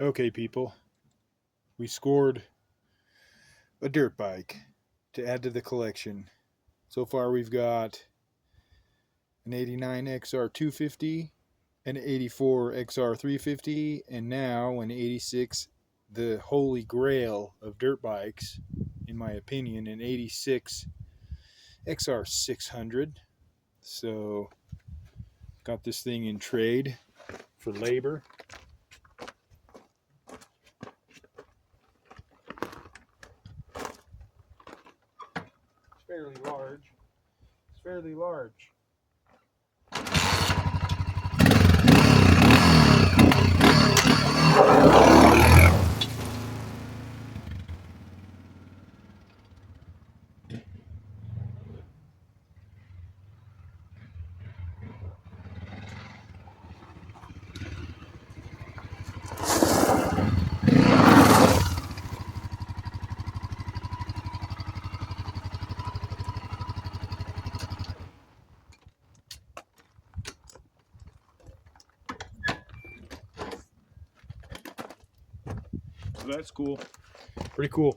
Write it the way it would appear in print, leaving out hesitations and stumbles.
Okay, people, we scored a dirt bike to add to the collection. So far, we've got an 89 XR250, an 84 XR350, and now an 86, the holy grail of dirt bikes, in my opinion, an 86 XR600. So, got this thing in trade for labor. Fairly large. It's fairly large. So that's cool. Pretty cool.